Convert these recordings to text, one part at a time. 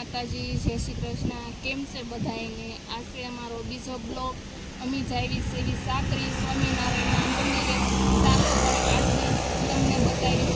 માતાજી, જય શ્રી કૃષ્ણ। કેમ છે બધાને? આ છે અમારો બીજો બ્લોગ। અમે જાવી સેવી સાકરી સ્વામિનારાયણ મંદિરે ચાલો આજે તમને બતાવી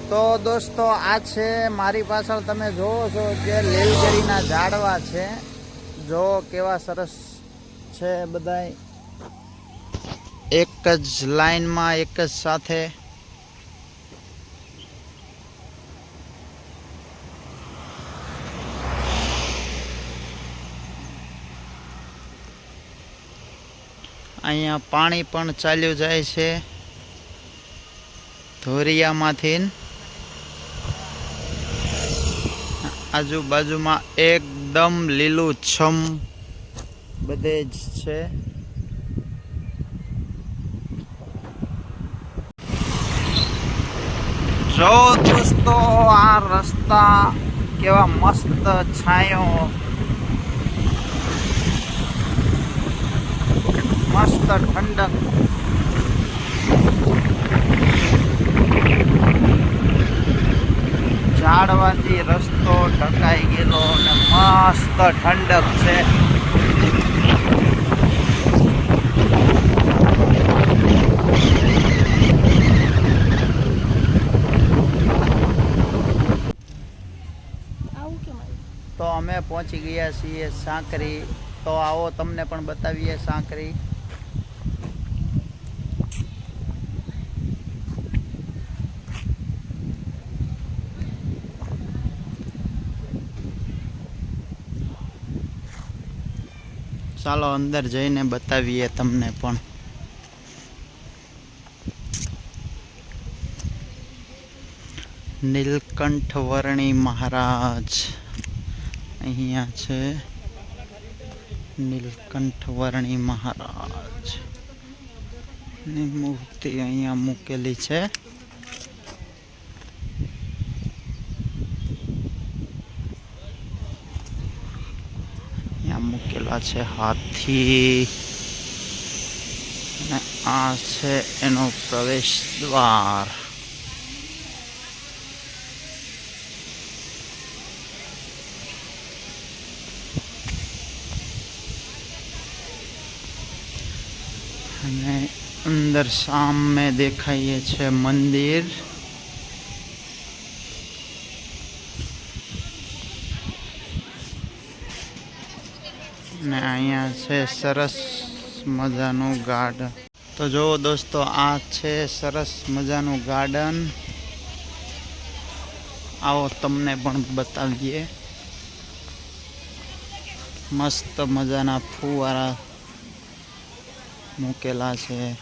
તો દોસ્તો આ છે મારી પાછળ તમે જોવો છો જે લીલગીરીના ઝાડવા છે, જો કેવા સરસ છે, બધાય એક જ લાઈનમાં એક જ સાથે। અહીંયા પાણી પણ ચાલ્યું જાય છે ધોરિયામાંથી। આજુબાજુમાં એકદમ લીલુંછમ બધે જ છે। જો દોસ્તો આ રસ્તા કેવા મસ્ત છાંયો, મસ્ત ઠંડક, ઝાડવાથી રસ્તો ઢકાઈ ગયેલો અને મસ્ત ઠંડક છે। તો અમે પહોંચી ગયા છીએ સાંકરી। તો આવો તમને પણ બતાવીએ સાંકરી। ચાલો અંદર જઈને બતાવીએ તમને પણ। નીલકંઠ વર્ણી મહારાજ અહીંયા છે। નીલકંઠ વર્ણી મહારાજ ની મૂર્તિ અહીંયા મૂકેલી છે। મૂકેલા છે હાથી અને આ છે એનો પ્રવેશ દ્વાર। અને અંદર સામે દેખાય છે મંદિર। ને અહીંયા છે સરસ મજાનું ગાર્ડન। તો જો દોસ્તો આ છે સરસ મજાનું ગાર્ડન। आओ तमने पण बतावीए। मस्त मजाना फुवारा મૂકેલા છે.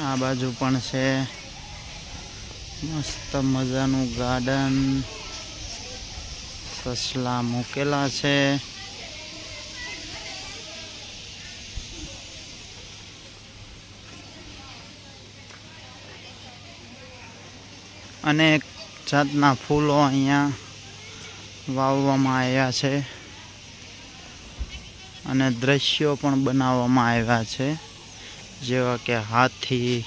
આ બાજુ પણ છે મસ્ત મજાનું ગાર્ડન. સસલા મૂકેલા છે. અનેક જાતના ફૂલો અહીંયા વાવવામાં આવ્યા છે અને દ્રશ્યો પણ બનાવવામાં આવ્યા છે, જેવા કે હાથી,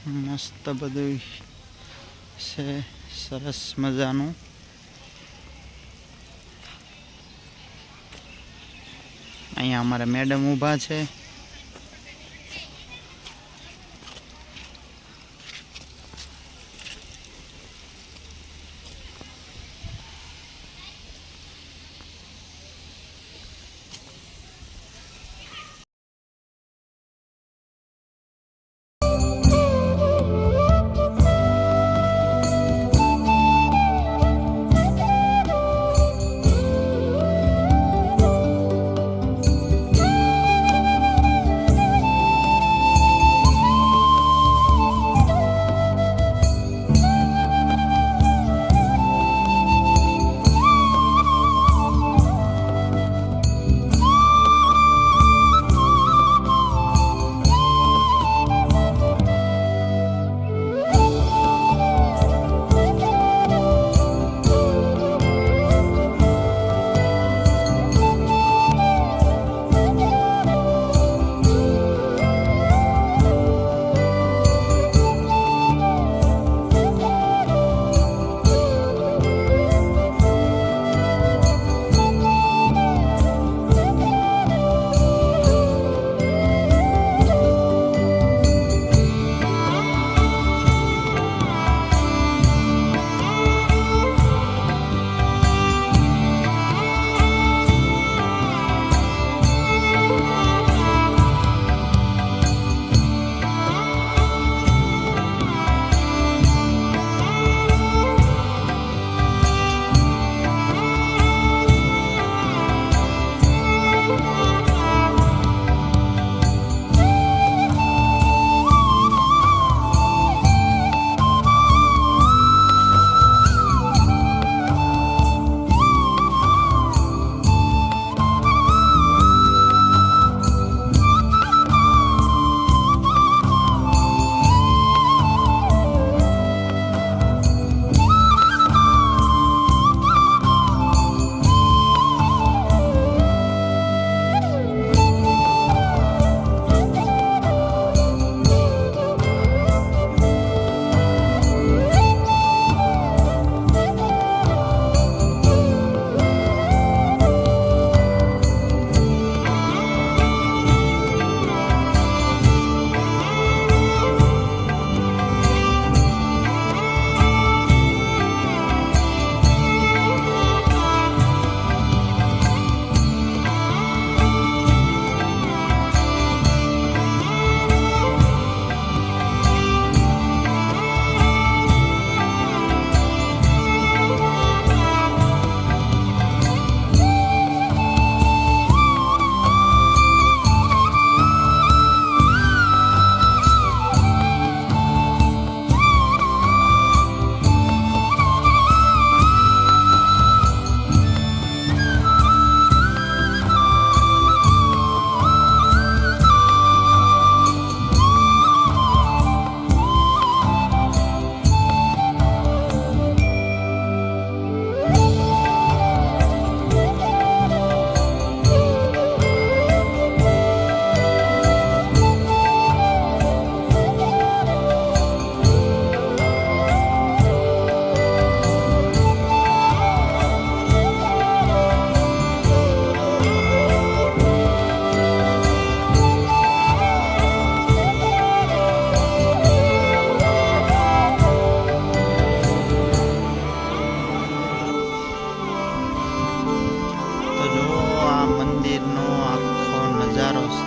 મસ્ત બધું છે, સરસ મજાનું. અહીંયા અમારા મેડમ ઊભા છે.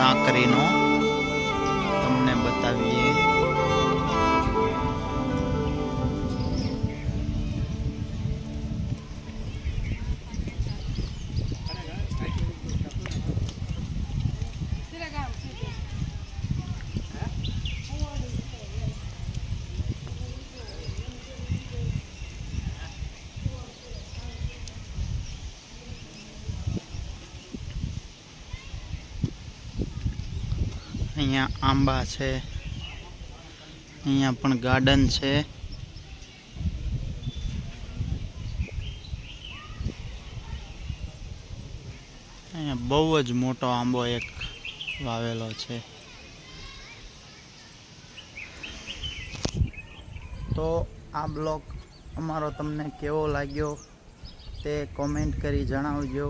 સાકરીનો તમને બતાવીએ. અહીંયા આંબા છે, અહીંયા પણ ગાર્ડન છે. અહીંયા બહુ જ મોટો આંબો એક વાવેલો છે. તો આ બ્લોગ અમારો તમને કેવો લાગ્યો તે કોમેન્ટ કરી જણાવજો.